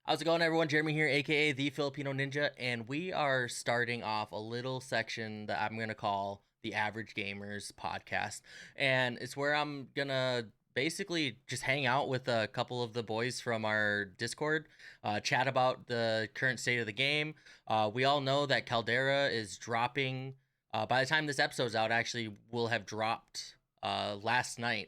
How's it going, everyone? Jeremy here, aka the Filipino Ninja, and we are starting off a little section that I'm going to call the Average Gamers Podcast. And it's where I'm going to basically just hang out with a couple of the boys from our Discord, chat about the current state of the game. We all know that Caldera is dropping. By the time this episode's out, actually, will have dropped last night.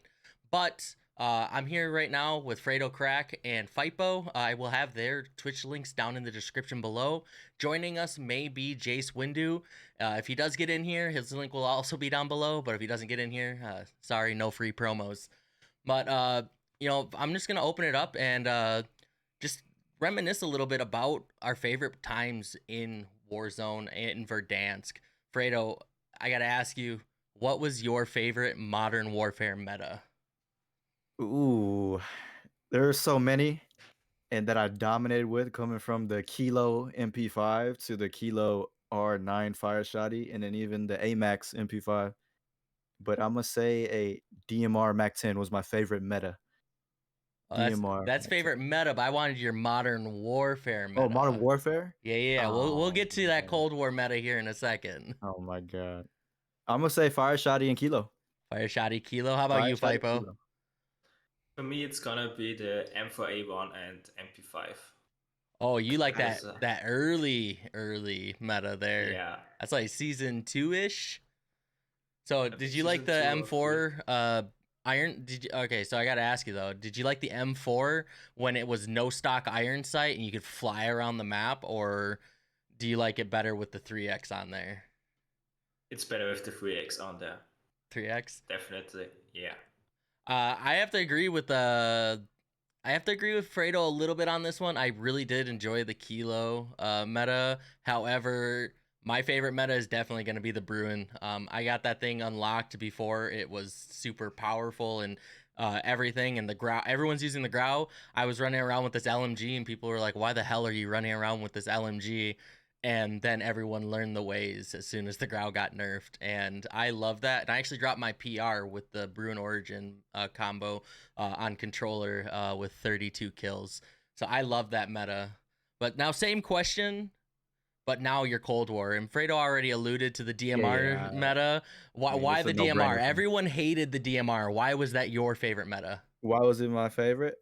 But I'm here right now with Fredo Crack and Fipo. I will have their Twitch links down in the description below. Joining us may be Jace Windu. If he does get in here, his link will also be down below. But if he doesn't get in here, sorry, no free promos. But I'm just gonna open it up and just reminisce a little bit about our favorite times in Warzone and in Verdansk. Fredo, I gotta ask you, what was your favorite Modern Warfare meta? Ooh, there are so many, and that I dominated with coming from the Kilo MP5 to the Kilo R9 Fire Shotty, and then even the AMAX MP5. But I'm gonna say a DMR Mac 10 was my favorite meta. Oh, DMR that's Mac favorite 10. meta, but I wanted your Modern Warfare Oh, Modern meta. Warfare? Yeah. We'll Oh get to that man. Cold War meta here in a second. Oh my god. I'm gonna say Fire Shotty and Kilo. Fire Shotty Kilo. How about Fire you, Shotty Fipo? Kilo. For me, it's gonna be the M4A1 and MP5. Oh, you like Because, that early meta there. yeah, That's like season 2-ish. So I did think you like season the 2 or 3. M4 iron? Did you okay, so I gotta ask you though, did you like the M4 when it was no stock iron sight and you could fly around the map, or do you like it better with the 3X on there? It's better with the 3X on there. 3X? Definitely, yeah. I have to agree with I have to agree with Fredo a little bit on this one. I really did enjoy the Kilo meta. However, my favorite meta is definitely going to be the Bruin. I got that thing unlocked before it was super powerful and everything. And the Grau, everyone's using the Grau. I was running around with this LMG, and people were like, "Why the hell are you running around with this LMG?" And then everyone learned the ways as soon as the Grau got nerfed, and I love that. And I actually dropped my PR with the Bruin Origin combo on controller with 32 kills. So I love that meta. But now, same question, but now your Cold War. And Fredo already alluded to the DMR Yeah, meta. I mean Why it's a the DMR? no-brainer for me. Everyone hated the DMR. Why was that your favorite meta? Why was it my favorite?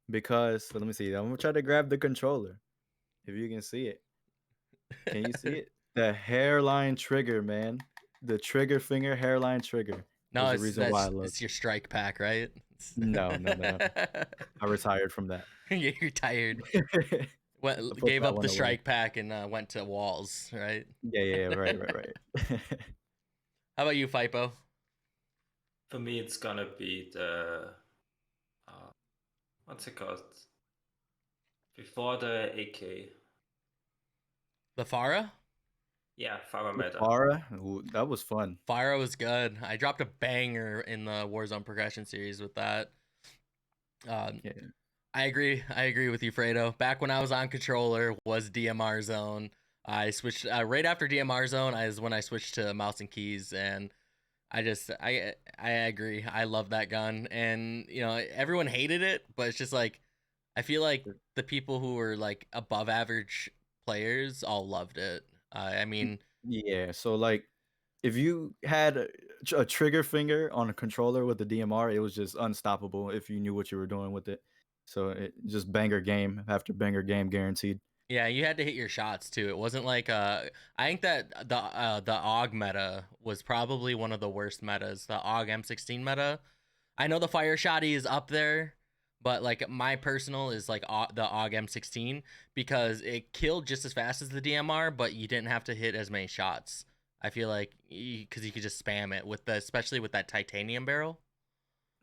Because so let me see. I'm gonna try to grab the controller. If you can see it. Can you see it? The hairline trigger, man. The trigger finger hairline trigger No, is the reason why I love it's your strike pack, right? No. I retired from that. You're tired. I put Gave that up the one away. strike pack and went to walls, right? Yeah, right. How about you, Fipo? For me, it's gonna be the what's it called? Before the AK. The Farah? Yeah, Farah meta. Aura, that was fun. Farah was good. I dropped a banger in the Warzone progression series with that. Yeah. I agree. I agree with you, Fredo. Back when I was on controller was DMR zone. I switched right after DMR zone. Is when I switched to mouse and keys, and I agree. I love that gun, and everyone hated it, but it's just like I feel like the people who were like above average players all loved it. I mean, Yeah, so like if you had a trigger finger on a controller with the DMR, it was just unstoppable if you knew what you were doing with it. So it just banger game after banger game guaranteed. yeah, you had to hit your shots too. It wasn't like I think that the AUG meta was probably one of the worst metas. The AUG M16 meta. I know the fire shotty is up there, but like my personal is like the AUG M16 because it killed just as fast as the DMR, but you didn't have to hit as many shots. I feel like because you could just spam it with especially with that titanium barrel.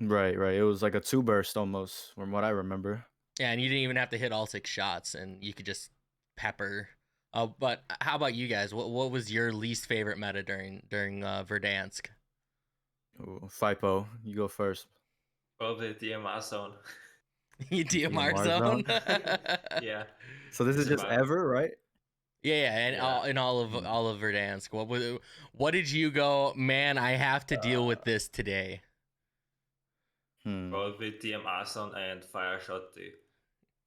Right. It was like a two burst almost, from what I remember. Yeah, and you didn't even have to hit all 6 shots, and you could just pepper. But how about you guys? What was your least favorite meta during Verdansk? Ooh, Fipo, you go first. Probably DMR zone. You DMR DMR zone. zone. Yeah. So this is It's just about ever, right? Yeah, and yeah. in all of Verdansk. What did you go? Man, I have to deal with this today. Hmm. Probably DMR zone and Fire Shot.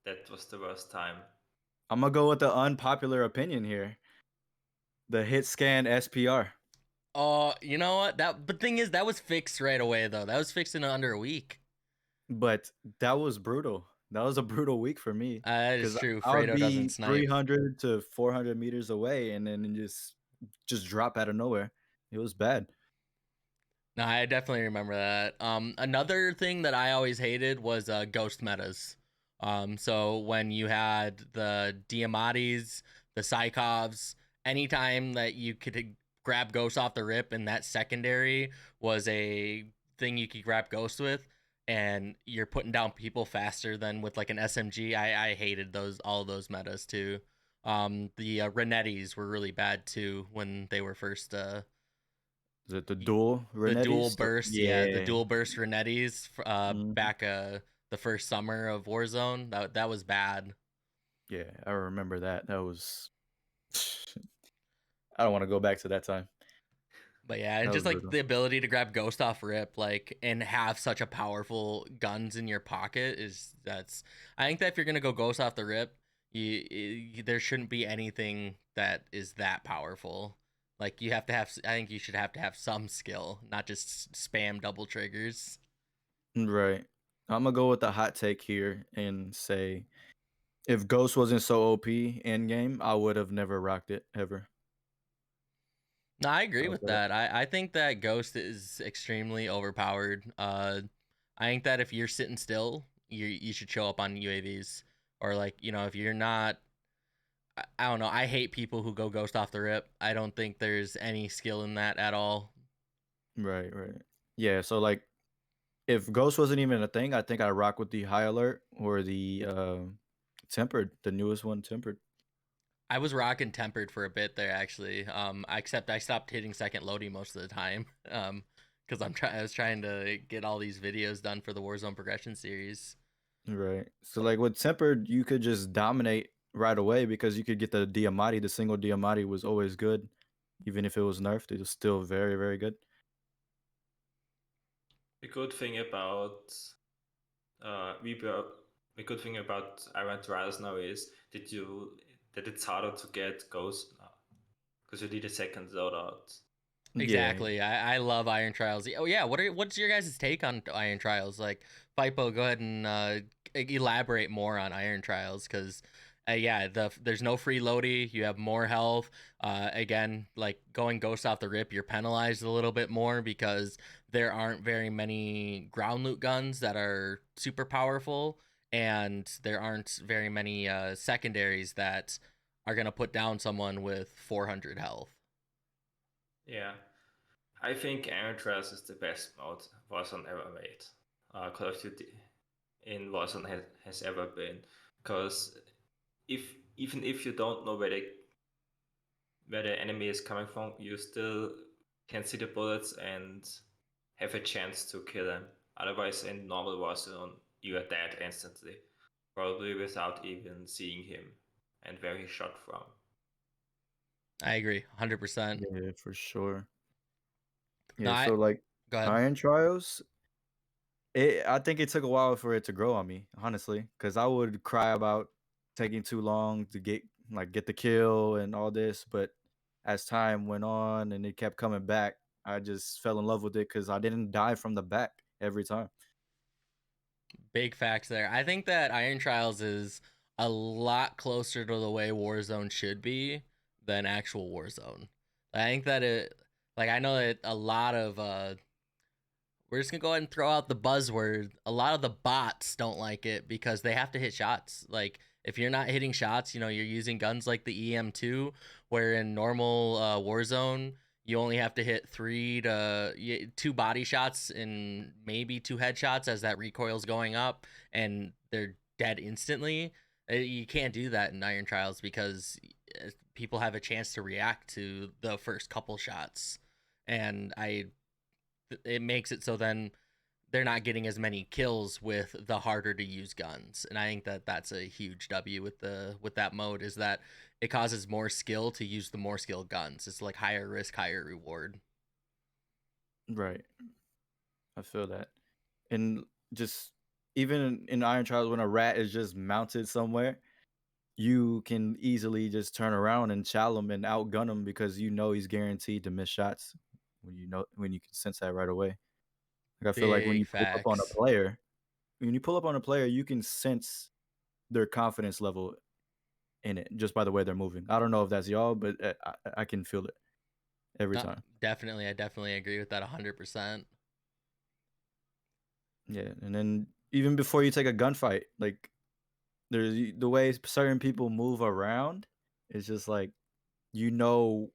that was the worst time. I'm gonna go with the unpopular opinion here. The hit scan SPR. Oh, you know what? But thing is, that was fixed right away though. That was fixed in under a week. But that was brutal. That was a brutal week for me That is because true. I would Fredo doesn't be snipe. 300 to 400 meters away and then just drop out of nowhere. It was bad. No, I definitely remember that. Another thing that I always hated was ghost metas. So when you had the Diamatis, the Psychovs, anytime that you could grab ghosts off the rip, and that secondary was a thing you could grab ghosts with, and you're putting down people faster than with like an SMG. I hated all of those metas too. The Renettis were really bad too when they were first Is it the dual the dual Renettis? burst, yeah, the Yeah. dual burst Renettis Mhm. back the first summer of Warzone. That was bad. Yeah, I remember that. That was I don't want to go back to that time. But yeah, and That was just like brutal. the ability to grab ghost off rip, like, and have such a powerful guns in your pocket that's. I think that if you're gonna go ghost off the rip, there shouldn't be anything that is that powerful. Like you have to have. I think you should have to have some skill, not just spam double triggers. Right. I'm gonna go with the hot take here and say if Ghost wasn't so OP in game, I would have never rocked it ever. No, I agree I'll with say that. that. I think that Ghost is extremely overpowered. I think that if you're sitting still, you should show up on UAVs, or like if you're not. I don't know. I hate people who go Ghost off the rip. I don't think there's any skill in that at all. Right, right. Yeah, so like if Ghost wasn't even a thing, I think I'd rock with the high alert or the tempered, the newest one, tempered. I was rocking tempered for a bit there actually. Except I stopped hitting second loading most of the time. Because I was trying to get all these videos done for the Warzone progression series. Right. So like with tempered, you could just dominate right away because you could get the Diamati. The single Diamati was always good. Even if it was nerfed, it was still very, very good. The good thing about Reaper, the good thing about Iron Trials now is that it's harder to get ghosts now because you need a second loadout. Yeah. Exactly. I love Iron Trials. Oh yeah, what's your guys' take on Iron Trials? Like, Fipo, go ahead and elaborate more on Iron Trials because yeah, there's no free loady. You have more health. Again, like going ghost off the rip, you're penalized a little bit more because there aren't very many ground loot guns that are super powerful, and there aren't very many secondaries that are gonna put down someone with 400 health. Yeah, I think Iron Trials is the best mode Warzone ever made. Call of Duty in Warzone has ever been, because even if you don't know where the enemy is coming from, you still can see the bullets and have a chance to kill them. Otherwise, in normal Warzone, you are dead instantly, probably without even seeing him and where he shot from. I agree, 100%. Yeah, for sure. No, Yeah, so like go ahead. Iron Trials, I think it took a while for it to grow on me, honestly, because I would cry about taking too long to get the kill and all this, but as time went on and it kept coming back, I just fell in love with it because I didn't die from the back every time. Big facts there. I think that Iron Trials is a lot closer to the way Warzone should be than actual Warzone. I think that like I know that a lot of we're just gonna go ahead and throw out the buzzword. A lot of the bots don't like it because they have to hit shots. Like if you're not hitting shots, you're using guns like the EM2, where in normal Warzone you only have to hit two body shots and maybe two headshots as that recoil's going up, and they're dead instantly. You can't do that in Iron Trials because people have a chance to react to the first couple shots, and it makes it so then they're not getting as many kills with the harder to use guns. And I think that that's a huge W with that mode, is that it causes more skill to use the more skilled guns. It's like higher risk, higher reward. Right. I feel that. And just even in Iron Trials, when a rat is just mounted somewhere, you can easily just turn around and chow him and outgun him because you know he's guaranteed to miss shots when you can sense that right away. Like I feel like when Big you pull up on a facts. player, you can sense their confidence level in it just by the way they're moving. I don't know if that's y'all, but I can feel it every No, time. definitely, I definitely agree with that 100%. Yeah, and then even before you take a gunfight, like there's the way certain people move around. It's just like you know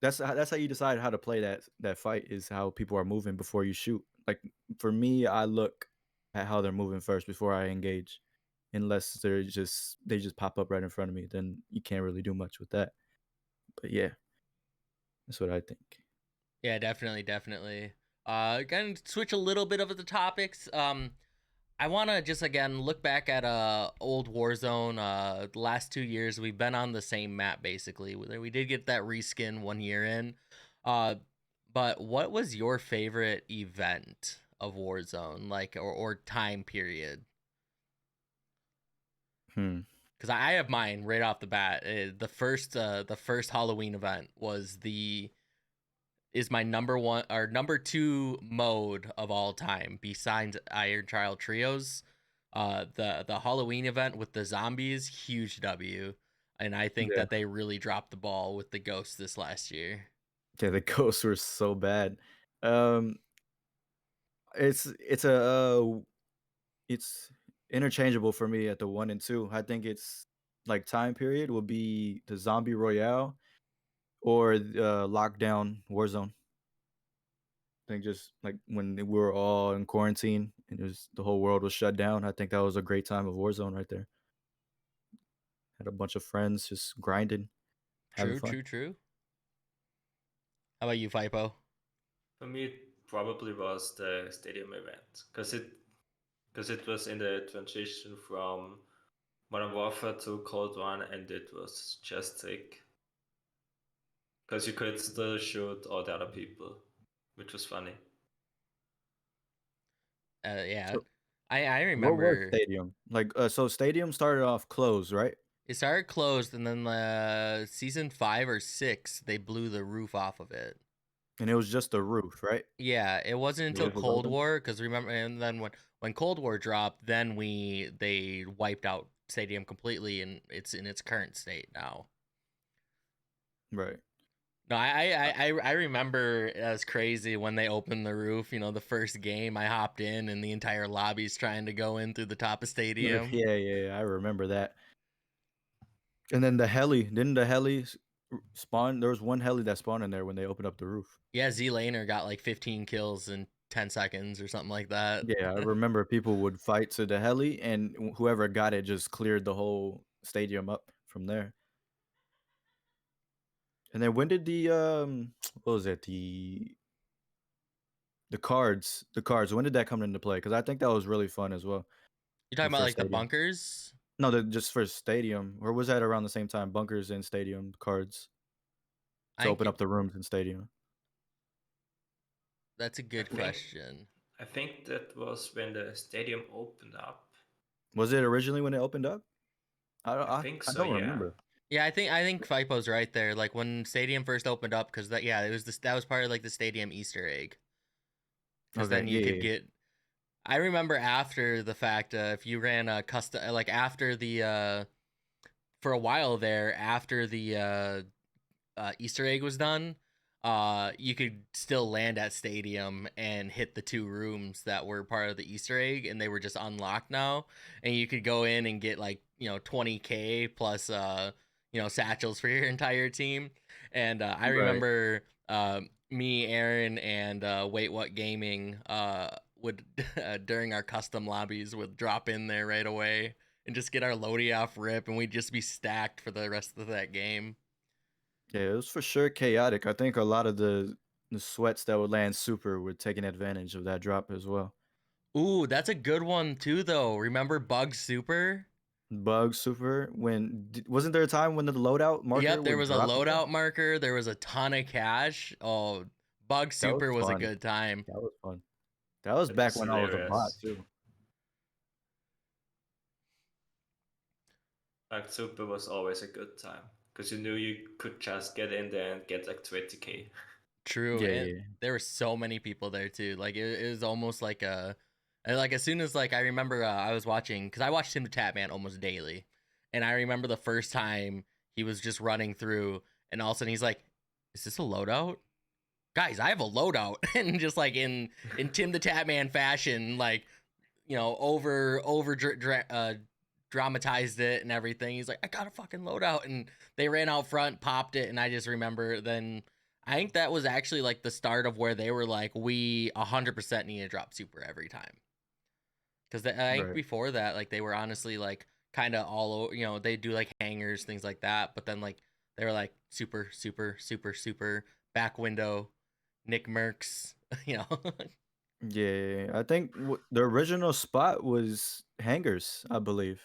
that's how you decide how to play that fight is how people are moving before you shoot. Like for me, I look at how they're moving first before I engage. Unless they just pop up right in front of me, then you can't really do much with that. But yeah, that's what I think. Yeah, definitely, definitely. Gonna switch a little bit of the topics. I want to just again look back at old Warzone. The last 2 years we've been on the same map basically. We did get that reskin 1 year in. Uh, but what was your favorite event of Warzone, like or time period? Hmm. Because I have mine right off the bat. The first Halloween event is my number one or number two mode of all time besides Iron Child Trios. The Halloween event with the zombies, huge W, and I think Yeah. that they really dropped the ball with the ghosts this last year. Yeah, the ghosts were so bad. Um, it's interchangeable for me at the 1 and 2. I think it's like time period will be the Zombie Royale or Lockdown Warzone. I think just like when we were all in quarantine and the whole world was shut down. I think that was a great time of Warzone right there. Had a bunch of friends just grinding, having True, fun. true, true. How about you, Fipo? For me, it probably was the stadium event because it was in the transition from Modern Warfare to Cold War, and it was just sick because you could still shoot all the other people, which was funny. Yeah, So I what was remember Stadium? Like so Stadium started off closed, right? it started closed, and then season 5 or 6 they blew the roof off of it. And it was just the roof, right? Yeah, it wasn't The until roof was Cold open? War because remember, and then when Cold War dropped, then they wiped out Stadium completely, and it's in its current state now. Right. No, Uh, I remember it was crazy when they opened the roof. You know, the first game I hopped in, and the entire lobby's trying to go in through the top of Stadium. yeah, I remember that. And then didn't the heli spawn? There was one heli that spawned in there when they opened up the roof. Yeah, Z Laner got like 15 kills in 10 seconds or something like that. Yeah, I remember people would fight to the heli, and whoever got it just cleared the whole stadium up from there. And then when did the what was it the cards when did that come into play? Because I think that was really fun as well You talking about for like the stadium. bunkers? No, just for stadium, or was that around the same time? Bunkers and stadium cards to I open think up the rooms in stadium. that's a I good think question. I think that was when the stadium opened up. Was it originally when it opened up? I think I so, don't yeah. remember. Yeah, I think Fipo's right there. Like when Stadium first opened up, because it was that was part of like the Stadium Easter egg. Because Okay, then you yeah, could yeah, get. I remember after the fact, if you ran a custom, like after the for a while there, after the Easter egg was done, you could still land at Stadium and hit the 2 rooms that were part of the Easter egg, and they were just unlocked now. And you could go in and get like 20K plus satchels for your entire team. And I right. remember me, Aaron, and Wait What Gaming would during our custom lobbies would drop in there right away and just get our loadie off rip, and we'd just be stacked for the rest of that game. Yeah, it was for sure chaotic. I think a lot of the sweats that would land super were taking advantage of that drop as well. Ooh, that's a good one too, though. Remember Bug Super? Bug super wasn't there a time when the loadout marker Yep, there would was a drop as well? loadout marker. There was a ton of cash. Oh, Bug That was Super was a fun. good time. That was fun. That was That back was when I was a bot hilarious. too. Like Super was always a good time because you knew you could just get in there and get like 20k. True, Yeah, and yeah. there were so many people there too. Like it was almost like a, and like as soon as like I remember I was watching because I watched Tim the Tatman almost daily, and I remember the first time he was just running through, and all of a sudden he's like, "Is this a loadout?" Guys, I have a loadout, and just like in Tim the Tatman fashion, like over dramatized it and everything. He's like, I got a fucking loadout, and they ran out front, popped it, and I just remember then. I think that was actually like the start of where they were like, we 100% need to drop super every time. Because I think Right. before that, like they were honestly like kind of all over, they do like hangers, things like that. But then like they were like super, super, super, super back window, Nick Merckx, you know. Yeah, I think the original spot was hangers, I believe,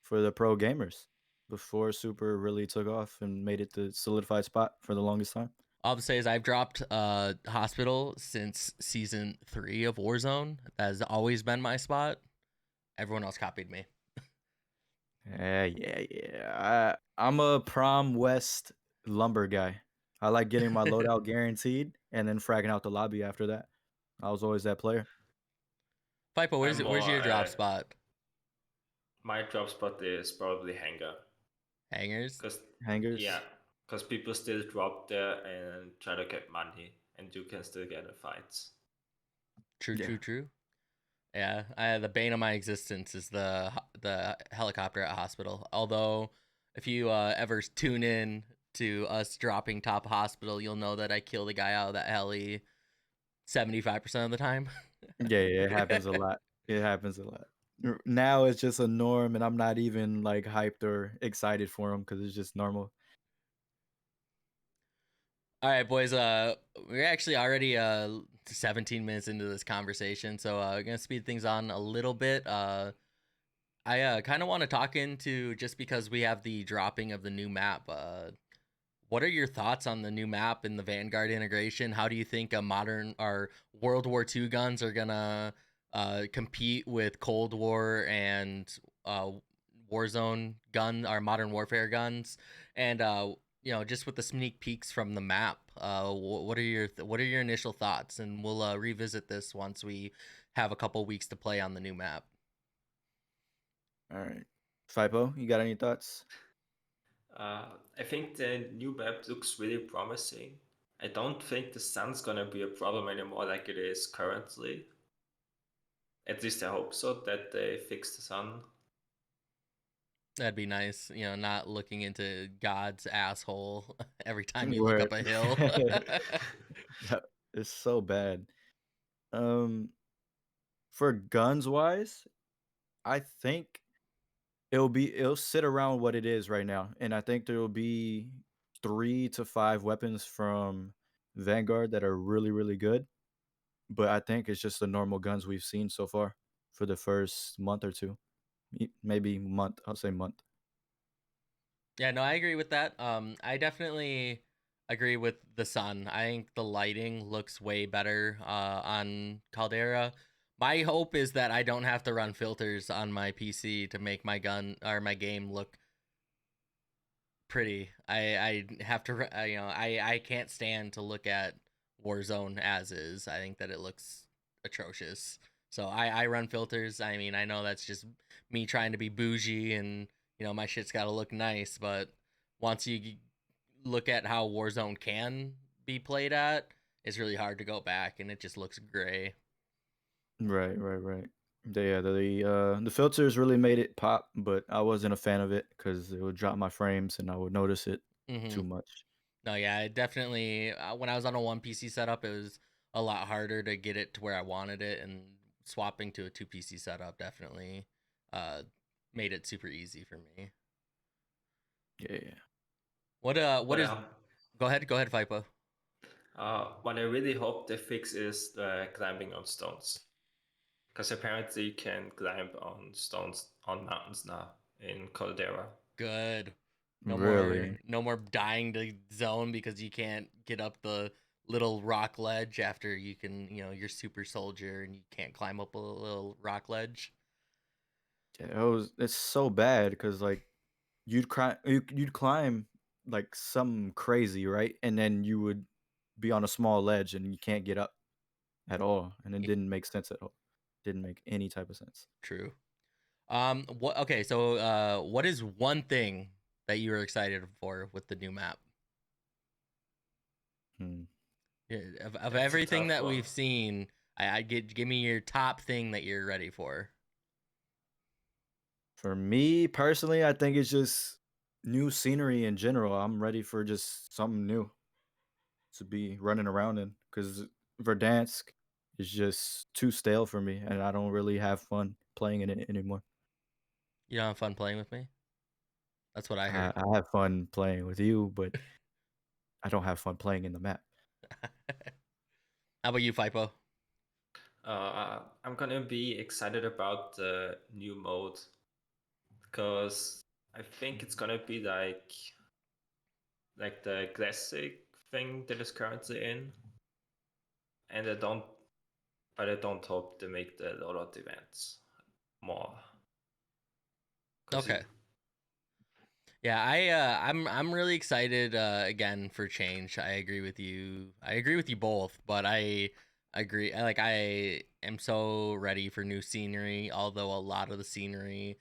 for the pro gamers before Super really took off and made it the solidified spot for the longest time. All I'll say is I've dropped hospital since season 3 of Warzone. That has always been my spot. Everyone else copied me. Yeah. I'm a prom west lumber guy. I like getting my loadout guaranteed and then fragging out the lobby after that. I was always that player. Pipo, I'm where's more your drop spot? my drop spot is probably Hangar Hangers? because yeah, Hangers. because people still drop there and try to get money, and you can still get in fights. True, Yeah. true, true. Yeah, the bane of my existence is the helicopter at hospital. Although, if you ever tune in to us dropping top hospital, you'll know that I kill the guy out of that heli 75% of the time. Yeah, it happens a lot. It happens a lot. Now it's just a norm, and I'm not even like hyped or excited for them because it's just normal. All right, boys. We're actually already 17 minutes into this conversation, so we're gonna speed things on a little bit. I kind of want to talk into just because we have the dropping of the new map. What are your thoughts on the new map and the Vanguard integration? How do you think a modern or World War II guns are gonna compete with Cold War and uh, Warzone gun or Modern Warfare guns? And just with the sneak peeks from the map, what are your initial thoughts? And we'll revisit this once we have a couple weeks to play on the new map. All right. Fipo, you got any thoughts? I think the new map looks really promising. I don't think the sun's gonna be a problem anymore like it is currently. At least I hope so that they fix the sun. That'd be nice, not looking into God's asshole every time you look Word. up a hill. It's so bad. Um, for guns wise, I think it'll sit around what it is right now, and I think there will be 3 to 5 weapons from Vanguard that are really really good. But I think it's just the normal guns we've seen so far for the first month or two, maybe month. I'll say month. Yeah, no, I agree with that. I definitely agree with the sun. I think the lighting looks way better on Caldera. My hope is that I don't have to run filters on my PC to make my gun or my game look pretty. I have to I can't stand to look at Warzone as is. I think that it looks atrocious. So I run filters. I mean, I know that's just me trying to be bougie and my shit's got to look nice, but once you look at how Warzone can be played at, it's really hard to go back and it just looks gray. Right. The filters really made it pop, but I wasn't a fan of it because it would drop my frames and I would notice it too Mhm. much. No, yeah, it definitely. When I was on a one PC setup, it was a lot harder to get it to where I wanted it, and swapping to a two PC setup definitely uh, made it super easy for me. Yeah. What What is? I Go ahead, Fipo. what I really hope they fix is the climbing on stones, because apparently you can climb on stones on mountains now in Caldera. Good. Really? No more dying to zone because you can't get up the little rock ledge after you can. You're super soldier and you can't climb up a little rock ledge. Yeah, it's so bad because like you'd climb like something crazy, right? And then you would be on a small ledge and you can't get up at all, and it didn't make sense at all. Didn't make any type of sense. True. What? Okay, so what is one thing that you were excited for with the new map? Hmm. Yeah, of That's a everything tough that one. we've seen, give me your top thing that you're ready for. For me personally, I think it's just new scenery in general. I'm ready for just something new to be running around in because Verdansk is just too stale for me, and I don't really have fun playing in it anymore. You don't have fun playing with me? That's what I I, heard. I have fun playing with you, but I don't have fun playing in the map. How about you, Fipo? I'm gonna be excited about the new mode because I think it's gonna be like the classic thing that is currently in, and I don't hope to make the loadout events more. Cause Okay. Yeah, I'm really excited again for change. I agree with you. I agree with you both, but I agree I am so ready for new scenery, although a lot of the scenery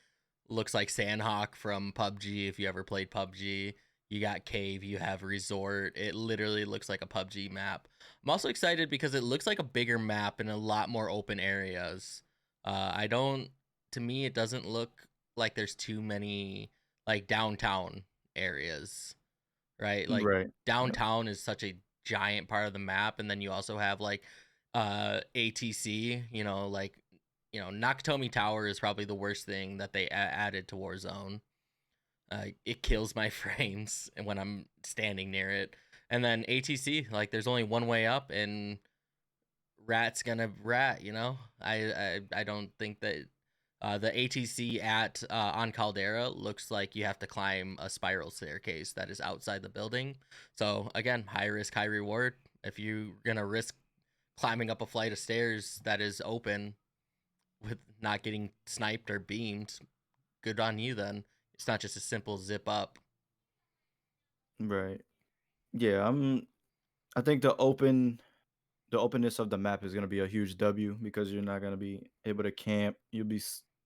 looks like Sandhawk from PUBG if you ever played PUBG. You got cave, you have resort. It literally looks like a PUBG map. I'm also excited because it looks like a bigger map and a lot more open areas. I don't to me it doesn't look like there's too many like downtown areas, right? Like Right. Yep. downtown is such a giant part of the map, and then you also have like ATC, Nakatomi Tower is probably the worst thing that they added to Warzone. It kills my frames when I'm standing near it. And then ATC, like there's only one way up, and rat's gonna rat. I don't think that the ATC at on Caldera looks like you have to climb a spiral staircase that is outside the building. So again, high risk, high reward. If you're gonna risk climbing up a flight of stairs that is open with not getting sniped or beamed, good on you. Then it's not just a simple zip up. Right. Yeah. I think the openness of the map is going to be a huge W because you're not going to be able to camp. You'll be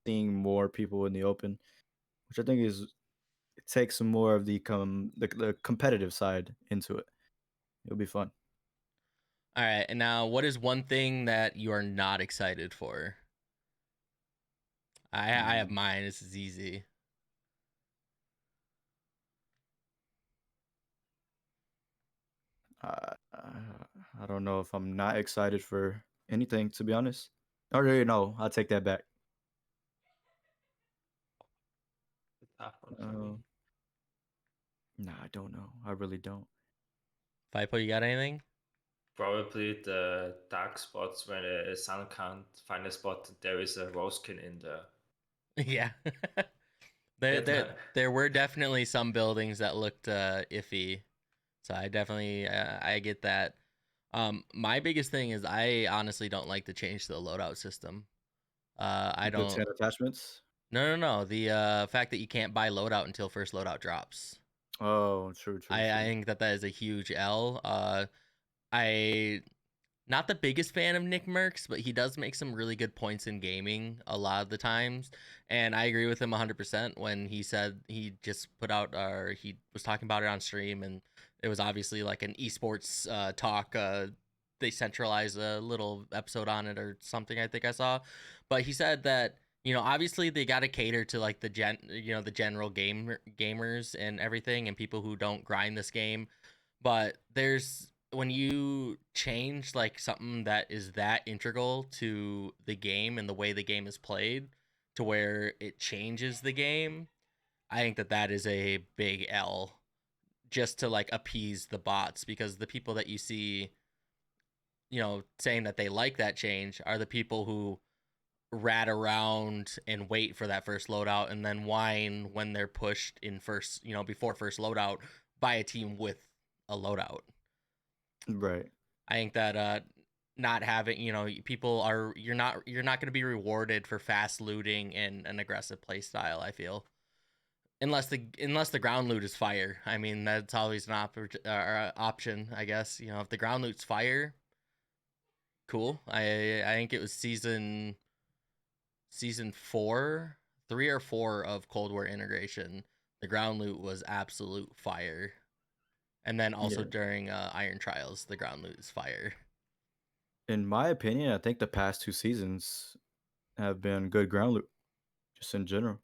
seeing more people in the open, which I think is it takes some more of the competitive side into it. It'll be fun. All right, and now what is one thing that you are not excited for? I have Mm, mine. This is easy. I don't know if I'm not excited for anything to be honest. Or no, I'll take that back. a tough one for Uh, me. nah, I don't know. I really don't. Fipo, you got anything? Probably the dark spots where the sun can't find a spot. There is a rose skin in there. Yeah. there, That there, there were definitely some buildings that looked iffy. So I definitely, I get that. My biggest thing is I honestly don't like to change the loadout system. I The don't. 10 attachments. No. The fact that you can't buy loadout until first loadout drops. Oh, true, true, I true. think that is a huge L. I not the biggest fan of Nick Merckx, but he does make some really good points in gaming a lot of the times. And I agree with him 100% when he said he just put out, or he was talking about it on stream, and it was obviously like an esports talk. They centralized a little episode on it or something, I think I saw. But he said that, obviously they got to cater to like the general gamers and everything and people who don't grind this game. But there's when you change like something that is that integral to the game and the way the game is played to where it changes the game, I think that that is a big L just to like appease the bots, because the people that you see, saying that they like that change are the people who rat around and wait for that first loadout and then whine when they're pushed in first, before first loadout by a team with a loadout. Right. I think that not having, people are you're not going to be rewarded for fast looting and an aggressive play style, I feel. Unless the ground loot is fire. I mean, that's always an option, I guess. You know, if the ground loot's fire, cool. I think it was season 4, 3 or 4 of Cold War integration. The ground loot was absolute fire. And then also Yeah. during Iron Trials, the ground loot is fire. In my opinion, I think the past 2 seasons have been good ground loot, just in general.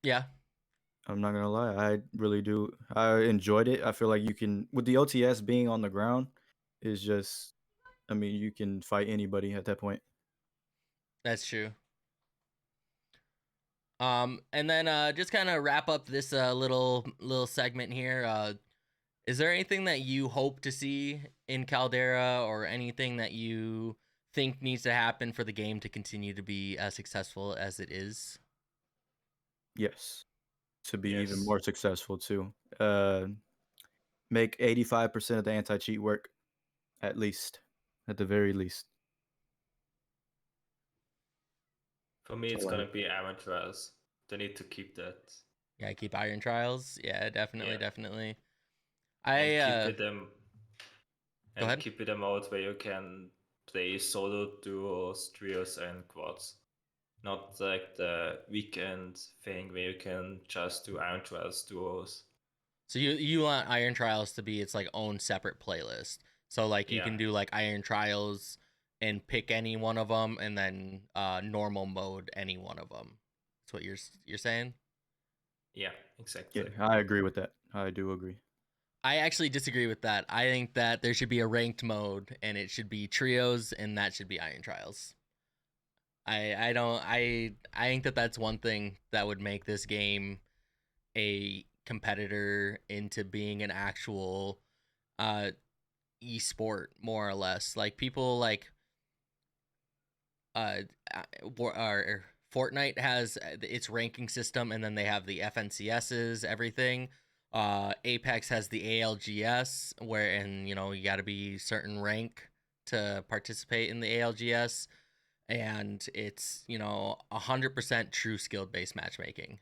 Yeah. I'm not gonna lie, I really do. I enjoyed it. I feel like you can, with the OTS being on the ground, is just, I mean, you can fight anybody at that point. That's true. And then just kind of wrap up this little segment here. Is there anything that you hope to see in Caldera, or anything that you think needs to happen for the game to continue to be as successful as it is? Yes, to be even Yes. more successful too. Make 85% of the anti-cheat work, at least, at the very least. For me, That's it's all I gonna have. be amateurs. They need to keep that. Yeah, keep Iron Trials. Yeah, definitely, Yeah, definitely. and I keep it Go and ahead. keep it a mode where you can play solo, duos, trios, and quads. Not like the weekend thing where you can just do iron trials duos. So you want Iron Trials to be its like own separate playlist. So like you Yeah, can do like Iron Trials and pick any one of them, and then normal mode any one of them. That's what you're saying. yeah, Yeah, exactly. I agree with that. I do agree. I actually disagree with that. I think that there should be a ranked mode, and it should be trios, and that should be Iron Trials. I don't I think that that's one thing that would make this game a competitor into being an actual uh esport, more or less. Like people like uh or Fortnite has its ranking system, and then they have the FNCSs, everything. Apex has the ALGS, where, and you know, you got to be certain rank to participate in the ALGS, and it's, you know, 100% true skill based matchmaking,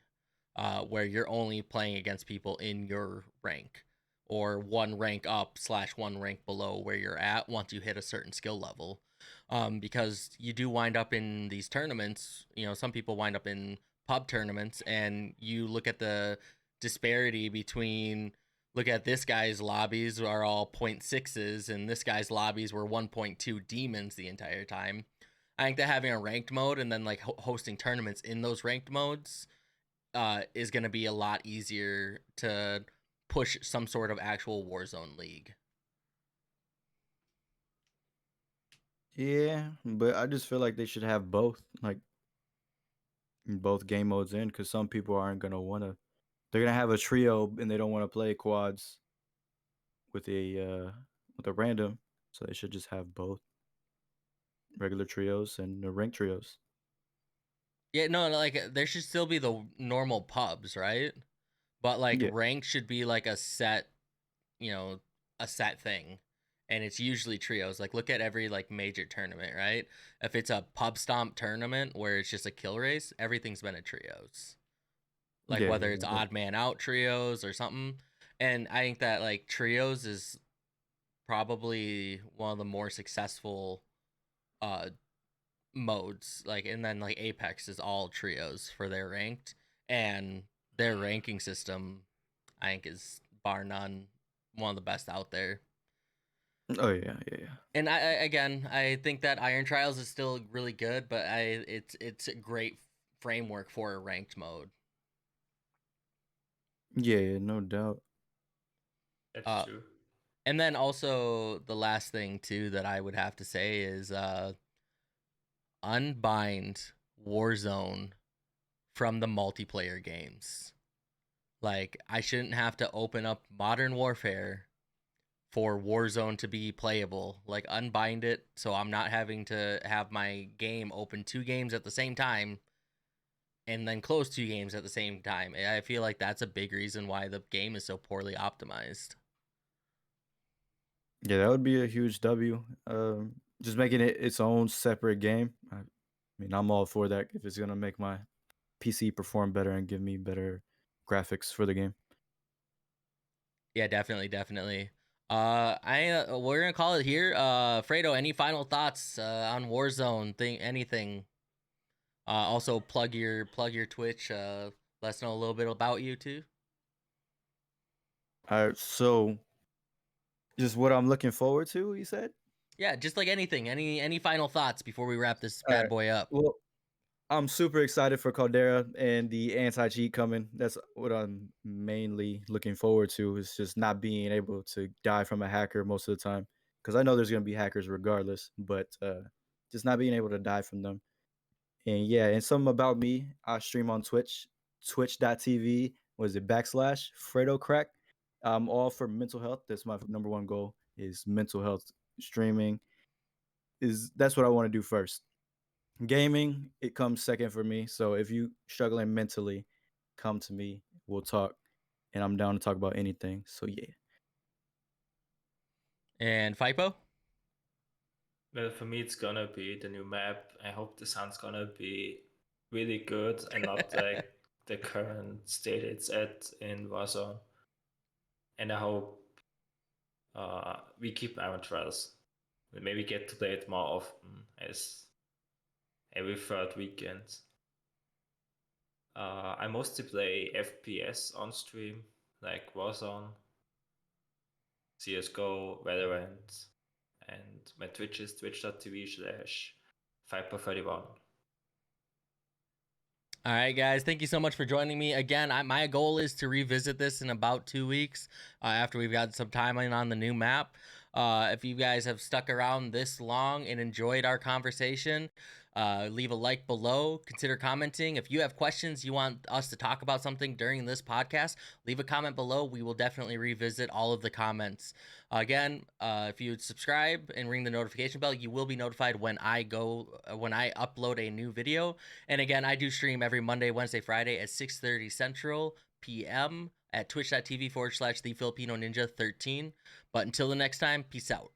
where you're only playing against people in your rank, or one rank up slash one rank below where you're at once you hit a certain skill level. Because you do wind up in these tournaments, you know, some people wind up in pub tournaments, and you look at the disparity between, look at this guy's lobbies are all 0.6s, and this guy's lobbies were 1.2 demons the entire time. I think that having a ranked mode, and then like hosting tournaments in those ranked modes, is going to be a lot easier to push some sort of actual Warzone league. Yeah, but I just feel like they should have both, like both game modes in, because some people aren't gonna wanna. They're gonna have a trio and they don't want to play quads with a random, so they should just have both regular trios and the rank trios. Yeah, no, like there should still be the normal pubs, right? But like Yeah, rank should be like a set, you know, a set thing. And it's usually trios. Like look at every like major tournament, right? If it's a pub stomp tournament where it's just a kill race, everything's been at trios. Like yeah, whether yeah. it's odd man out trios or something. And I think that like trios is probably one of the more successful uh modes. Like, and then like Apex is all trios for their ranked, and their ranking system I think is bar none one of the best out there. Oh yeah, yeah, yeah. And again, I think that Iron Trials is still really good, but it's a great framework for a ranked mode. Yeah, yeah, no doubt. That's uh true. and then also the last thing too that I would have to say is unbind Warzone from the multiplayer games. Like, I shouldn't have to open up Modern Warfare for Warzone to be playable. Like, unbind it so I'm not having to have my game open 2 games at the same time and then close 2 games at the same time. I feel like that's a big reason why the game is so poorly optimized. Yeah, that would be a huge W. Just making it its own separate game. I mean, I'm all for that if it's gonna make my PC perform better and give me better graphics for the game. Yeah, definitely. We're gonna call it here. Fredo, any final thoughts on Warzone thing? Anything? Also plug your Twitch. Let us know a little bit about you too. All right, so just what I'm looking forward to, you said? Yeah, just like anything. Any final thoughts before we wrap this All bad right. boy up? Well, I'm super excited for Caldera and the anti-cheat coming. That's what I'm mainly looking forward to, is just not being able to die from a hacker most of the time. Because I know there's going to be hackers regardless, but just not being able to die from them. And yeah, and something about me, I stream on Twitch, twitch.tv, was it / Fredo Crack. I'm all for mental health. That's my number one goal, is mental health streaming. That's what I want to do first. Gaming, it comes second for me. So if you struggling mentally, come to me. We'll talk, and I'm down to talk about anything. So yeah. And Fipo? Well, for me, it's gonna be the new map. I hope the sound's gonna be really good and not like the current state it's at in Warzone. And I hope we keep our trust. Maybe get to play it more often, as every third weekend. I mostly play FPS on stream, like Warzone, CSGO, Valorant, and my Twitch is twitch.tv/Viper31. All right, guys. Thank you so much for joining me again. My goal is to revisit this in about 2 weeks after we've got some time in on the new map. If you guys have stuck around this long and enjoyed our conversation, leave a like below. Consider commenting. If you have questions, you want us to talk about something during this podcast, leave a comment below. We will definitely revisit all of the comments. Again, if you subscribe and ring the notification bell, you will be notified when I upload a new video. And again, I do stream every Monday, Wednesday, Friday at 6:30 Central PM at twitch.tv / the Filipino Ninja 13. But until the next time, peace out.